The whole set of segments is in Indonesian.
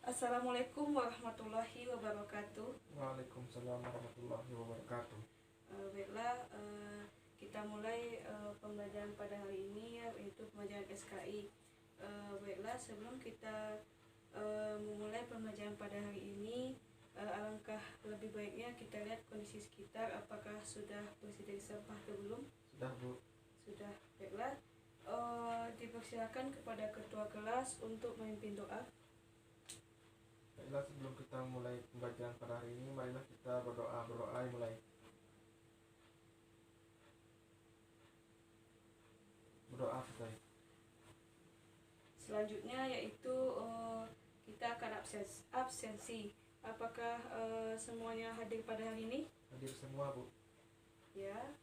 Assalamualaikum warahmatullahi wabarakatuh. Waalaikumsalam warahmatullahi wabarakatuh. Baiklah, kita mulai pembelajaran pada hari ini, yaitu pembelajaran SKI. Baiklah, sebelum kita memulai pembelajaran pada hari ini, alangkah lebih baiknya kita lihat kondisi sekitar, apakah sudah bersih dari sampah atau belum. Sudah, Bu. Sudah. Baiklah, dipersilakan kepada ketua kelas untuk memimpin doa. Baiklah, sebelum kita mulai pembelajaran pada hari ini, marilah kita berdoa. Mulai. Berdoa selesai. Selanjutnya yaitu kita akan absensi. Apakah semuanya hadir pada hari ini? Hadir semua, Bu. Ya,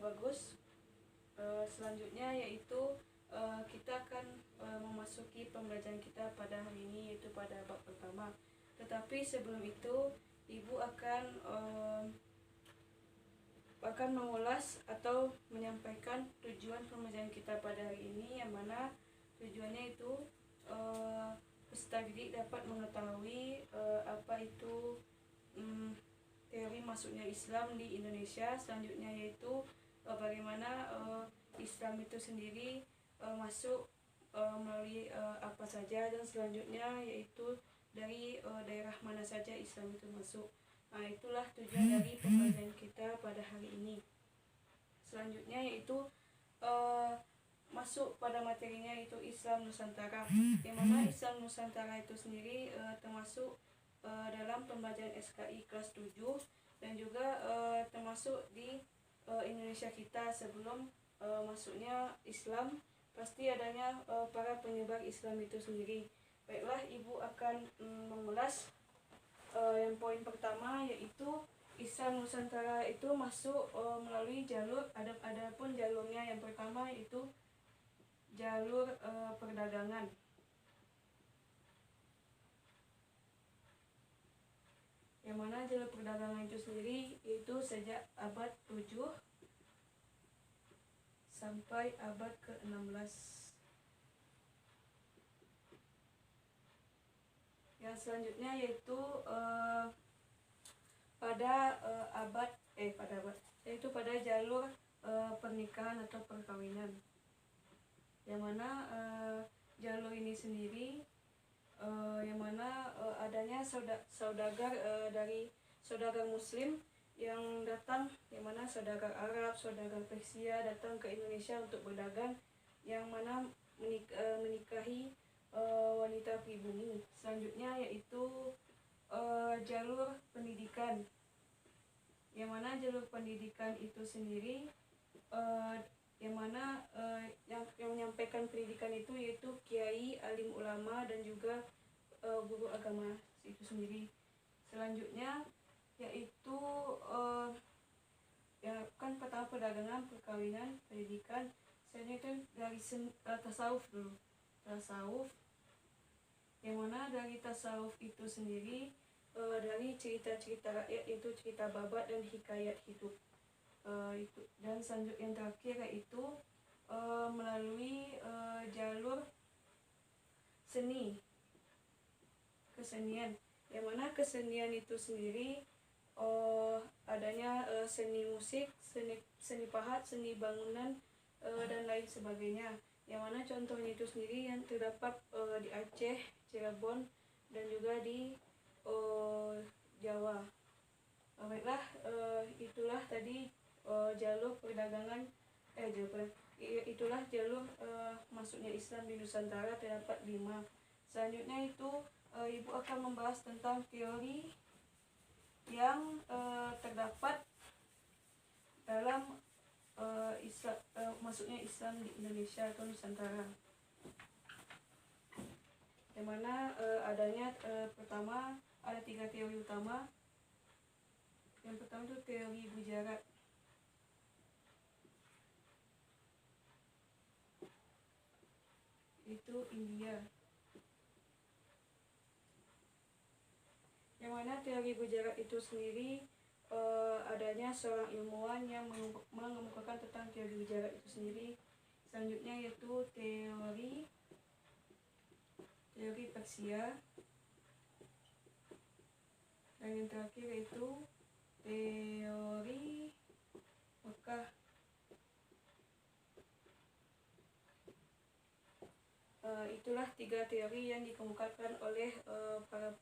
bagus. Selanjutnya yaitu kita akan memasuki pembelajaran kita pada hari ini, yaitu pada bab pertama. Tetapi sebelum itu, Ibu akan mengulas atau menyampaikan tujuan pembelajaran kita pada hari ini, yang mana tujuannya itu peserta didik dapat mengetahui apa itu teori masuknya Islam di Indonesia. Selanjutnya yaitu bagaimana Islam itu sendiri masuk melalui apa saja, dan selanjutnya yaitu dari daerah mana saja Islam itu masuk. Nah, itulah tujuan dari pembelajaran kita pada hari ini. Selanjutnya yaitu masuk pada materinya, yaitu Islam Nusantara, yang mana Islam Nusantara itu sendiri termasuk dalam pembelajaran SKI kelas 7, dan juga termasuk di Indonesia kita. Sebelum masuknya Islam, pasti adanya para penyebar Islam itu sendiri. Baiklah, Ibu akan mengulas yang poin pertama, yaitu Islam Nusantara itu masuk melalui jalur, adapun jalurnya yang pertama yaitu jalur perdagangan. Yang mana jalur perdagangan itu sendiri itu sejak abad 7 sampai abad ke-16. Yang selanjutnya yaitu pada jalur pernikahan atau perkawinan, yang mana jalur ini sendiri yang mana adanya saudagar dari saudagar Muslim yang datang, yang mana saudagar Arab, saudagar Persia datang ke Indonesia untuk berdagang, yang mana menikahi wanita pribumi. Selanjutnya yaitu jalur pendidikan, yang mana jalur pendidikan itu sendiri yang mana yang menyampaikan pendidikan itu yaitu kiai, alim ulama, dan juga guru agama itu sendiri. Selanjutnya yaitu ya kan pertama perdagangan, perkawinan, pendidikan. Selanjutnya dari tasawuf dulu. Tasawuf, yang mana dari tasawuf itu sendiri dari cerita-cerita rakyat, yaitu cerita babat dan hikayat hidup. Itu, dan selanjutnya yang terakhir yaitu melalui jalur kesenian, yang mana kesenian itu sendiri adanya seni musik, seni pahat, seni bangunan, dan lain sebagainya, yang mana contohnya itu sendiri yang terdapat di Aceh, Cirebon, dan juga di Jawa. Baiklah, itulah tadi jalur perdagangan, itulah jalur masuknya Islam di Nusantara, terdapat 5. Selanjutnya itu Ibu akan membahas tentang teori yang terdapat dalam masuknya Islam di Indonesia atau Nusantara, yang mana adanya pertama ada 3 teori utama. Yang pertama itu teori Gujarat. Itu India. Yang mana teori Gujarat itu sendiri adanya seorang ilmuwan yang mengemukakan tentang teori Gujarat itu sendiri. Selanjutnya yaitu teori Persia. Dan yang terakhir itu teori Mekah. Itulah 3 teori yang dikemukakan oleh para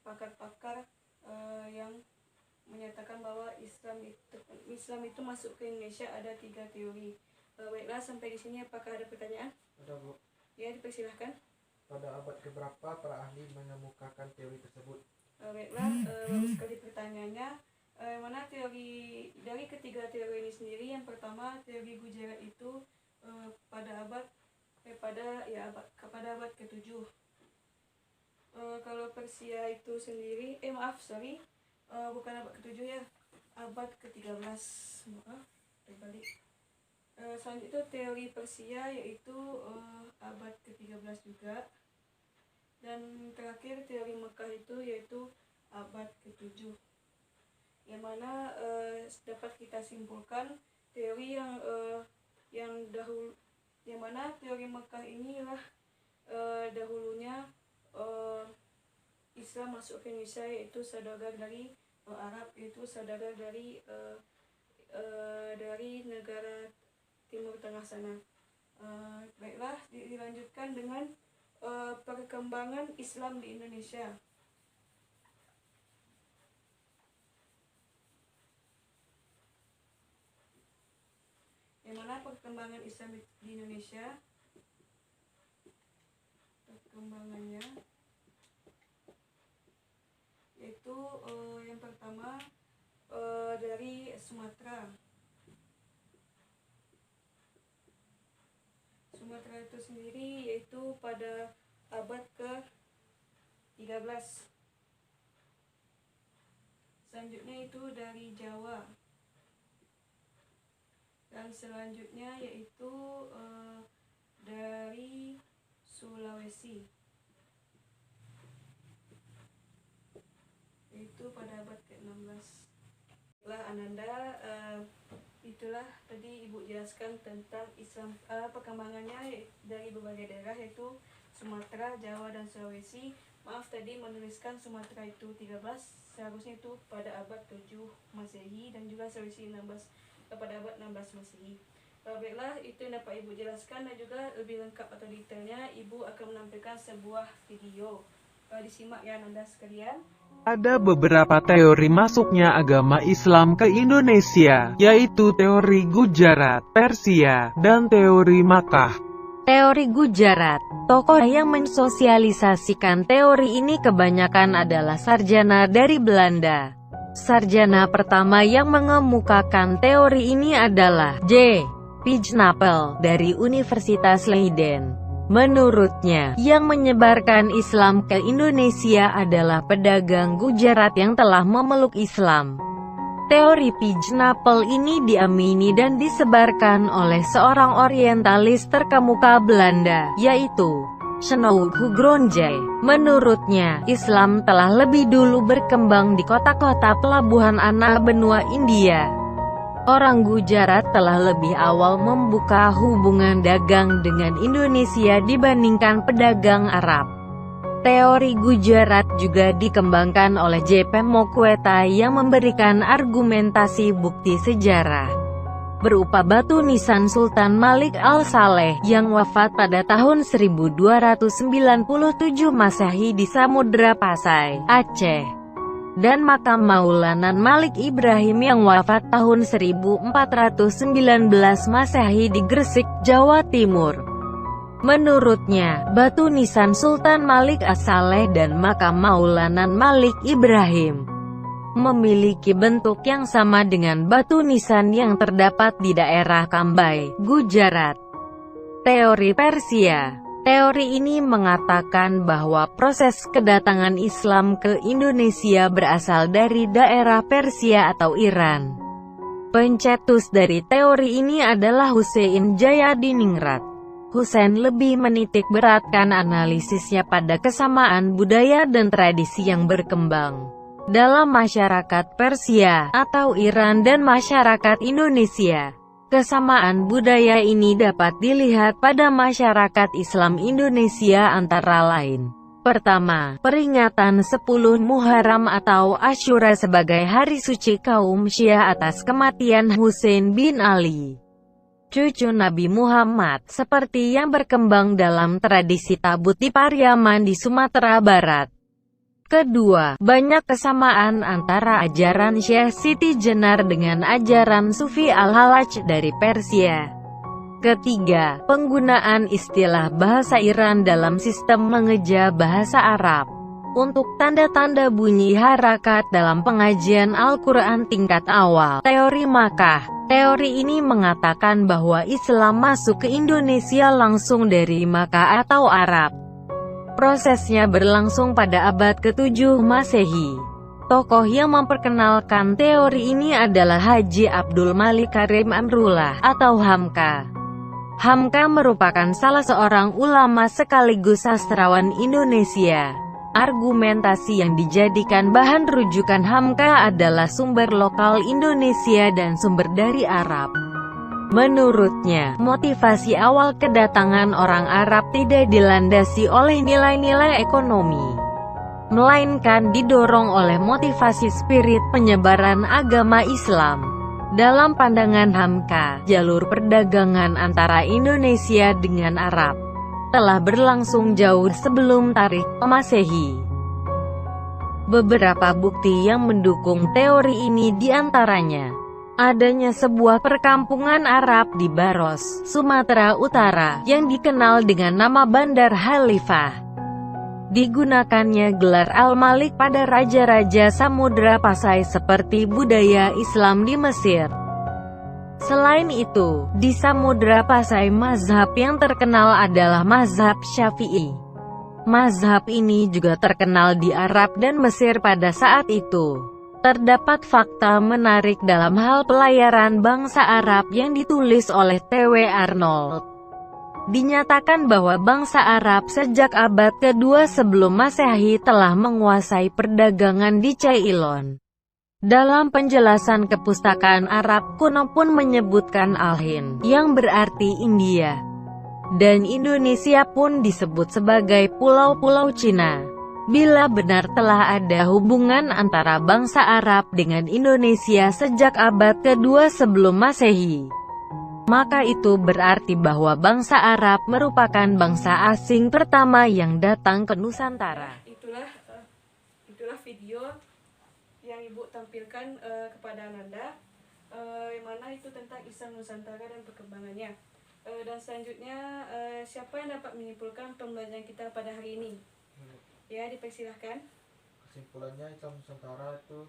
pakar-pakar yang menyatakan bahwa Islam itu masuk ke Indonesia. Ada 3 teori. Baiklah, sampai di sini apakah ada pertanyaan? Ada, Bu. Ya, dipersilahkan. Pada abad keberapa para ahli mengemukakan teori tersebut? Baiklah, bagus sekali pertanyaannya. Mana teori dari ketiga teori ini sendiri? Yang pertama, teori Gujarat itu pada abad ke-7. Kalau Persia itu sendiri, bukan abad ke-7 ya, abad ke-13. Maaf, terbalik. Selanjutnya teori Persia yaitu abad ke-13 juga. Dan terakhir teori Mekah itu yaitu abad ke-7. Yang mana dapat kita simpulkan teori yang mana teori Mekah inilah dahulunya Islam masuk ke Indonesia, yaitu saudagar dari Arab, yaitu saudagar dari negara Timur Tengah sana. Baiklah, dilanjutkan dengan perkembangan Islam di Indonesia. Yang mana perkembangan Islam di Indonesia, perkembangannya yaitu yang pertama dari Sumatera. Sumatera itu sendiri yaitu pada abad ke-13. Selanjutnya itu dari Jawa. Dan selanjutnya yaitu dari Sulawesi, yaitu pada abad ke-16. Ananda, itulah tadi Ibu jelaskan tentang Islam, perkembangannya dari berbagai daerah, yaitu Sumatera, Jawa, dan Sulawesi. Maaf tadi menuliskan Sumatera itu 13, seharusnya itu pada abad 7 Masehi, dan juga Sulawesi 16 pada abad 16 Masehi. Baiklah, itu yang dapat Ibu jelaskan, dan juga lebih lengkap atau detailnya Ibu akan menampilkan sebuah video. Disimak ya Anda sekalian. Ada beberapa teori masuknya agama Islam ke Indonesia, yaitu teori Gujarat, Persia, dan teori Makkah. Teori Gujarat. Tokoh yang mensosialisasikan teori ini kebanyakan adalah sarjana dari Belanda. Sarjana pertama yang mengemukakan teori ini adalah J. Pijnapel dari Universitas Leiden. Menurutnya, yang menyebarkan Islam ke Indonesia adalah pedagang Gujarat yang telah memeluk Islam. Teori Pijnapel ini diamini dan disebarkan oleh seorang orientalis terkemuka Belanda, yaitu Snouck Hugronje. Menurutnya, Islam telah lebih dulu berkembang di kota-kota pelabuhan anak benua India. Orang Gujarat telah lebih awal membuka hubungan dagang dengan Indonesia dibandingkan pedagang Arab. Teori Gujarat juga dikembangkan oleh J.P. Mokweta yang memberikan argumentasi bukti sejarah berupa batu nisan Sultan Malik Al-Saleh yang wafat pada tahun 1297 Masehi di Samudra Pasai, Aceh, dan makam Maulana Malik Ibrahim yang wafat tahun 1419 Masehi di Gresik, Jawa Timur. Menurutnya, batu nisan Sultan Malik As-Saleh dan makam Maulana Malik Ibrahim memiliki bentuk yang sama dengan batu nisan yang terdapat di daerah Kambai, Gujarat. Teori Persia. Teori ini mengatakan bahwa proses kedatangan Islam ke Indonesia berasal dari daerah Persia atau Iran. Pencetus dari teori ini adalah Hussein Jayadiningrat. Hussein lebih menitik beratkan analisisnya pada kesamaan budaya dan tradisi yang berkembang dalam masyarakat Persia atau Iran dan masyarakat Indonesia. Kesamaan budaya ini dapat dilihat pada masyarakat Islam Indonesia antara lain Pertama, peringatan 10 Muharram atau Asyura sebagai hari suci kaum Syiah atas kematian Husain bin Ali, cucu Nabi Muhammad, seperti yang berkembang dalam tradisi tabut di Pariaman di Sumatera Barat. Kedua, banyak kesamaan antara ajaran Syekh Siti Jenar dengan ajaran Sufi Al-Halaj dari Persia. Ketiga, penggunaan istilah bahasa Iran dalam sistem mengeja bahasa Arab untuk tanda-tanda bunyi harakat dalam pengajian Al-Quran tingkat awal. Teori Makkah. Teori ini mengatakan bahwa Islam masuk ke Indonesia langsung dari Makkah atau Arab. Prosesnya berlangsung pada abad ke-7 Masehi. Tokoh yang memperkenalkan teori ini adalah Haji Abdul Malik Karim Amrullah atau Hamka. Hamka merupakan salah seorang ulama sekaligus sastrawan Indonesia. Argumentasi yang dijadikan bahan rujukan Hamka adalah sumber lokal Indonesia dan sumber dari Arab. Menurutnya, motivasi awal kedatangan orang Arab tidak dilandasi oleh nilai-nilai ekonomi, melainkan didorong oleh motivasi spirit penyebaran agama Islam. Dalam pandangan Hamka, jalur perdagangan antara Indonesia dengan Arab telah berlangsung jauh sebelum tarikh Masehi. Beberapa bukti yang mendukung teori ini diantaranya adanya sebuah perkampungan Arab di Baros, Sumatera Utara, yang dikenal dengan nama Bandar Khalifah. Digunakannya gelar Al-Malik pada raja-raja Samudra Pasai seperti budaya Islam di Mesir. Selain itu, di Samudra Pasai mazhab yang terkenal adalah mazhab Syafi'i. Mazhab ini juga terkenal di Arab dan Mesir pada saat itu. Terdapat fakta menarik dalam hal pelayaran bangsa Arab yang ditulis oleh T.W. Arnold. Dinyatakan bahwa bangsa Arab sejak abad kedua sebelum Masehi telah menguasai perdagangan di Ceylon. Dalam penjelasan kepustakaan Arab kuno pun menyebutkan Al-Hind, yang berarti India. Dan Indonesia pun disebut sebagai pulau-pulau Cina. Bila benar telah ada hubungan antara bangsa Arab dengan Indonesia sejak abad kedua sebelum Masehi, maka itu berarti bahwa bangsa Arab merupakan bangsa asing pertama yang datang ke Nusantara. Itulah video yang Ibu tampilkan kepada Ananda, yang mana itu tentang Islam Nusantara dan perkembangannya. Dan selanjutnya, siapa yang dapat menyimpulkan pembelajaran kita pada hari ini? Ya, dipersilahkan. Kesimpulannya, Islam Nusantara itu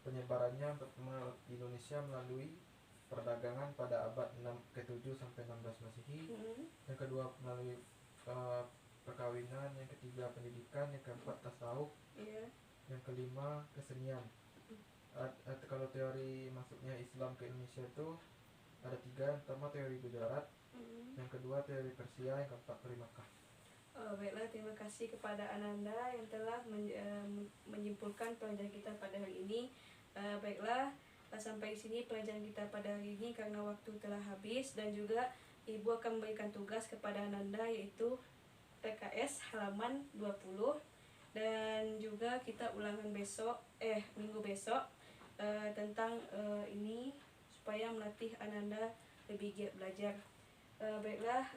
penyebarannya pertama di Indonesia melalui perdagangan pada abad ke-7 sampai 16 Masehi. Yang kedua melalui perkawinan, yang ketiga pendidikan, yang keempat tasawuf, yang kelima kesenian. Kalau teori masuknya Islam ke Indonesia itu ada 3. Yang pertama teori Gujarat, yang kedua teori Persia, yang keempat teori Makkah. Baiklah, terima kasih kepada Ananda yang telah menyimpulkan pelajaran kita pada hari ini. Baiklah, sampai di sini pelajaran kita pada hari ini karena waktu telah habis, dan juga Ibu akan memberikan tugas kepada Ananda yaitu PKS halaman 20, dan juga kita ulangan minggu besok tentang ini supaya melatih Ananda lebih giat belajar. Baiklah,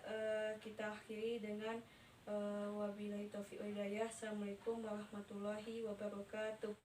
kita akhiri dengan wabillahi taufiq wal hidayah. Assalamualaikum warahmatullahi wabarakatuh.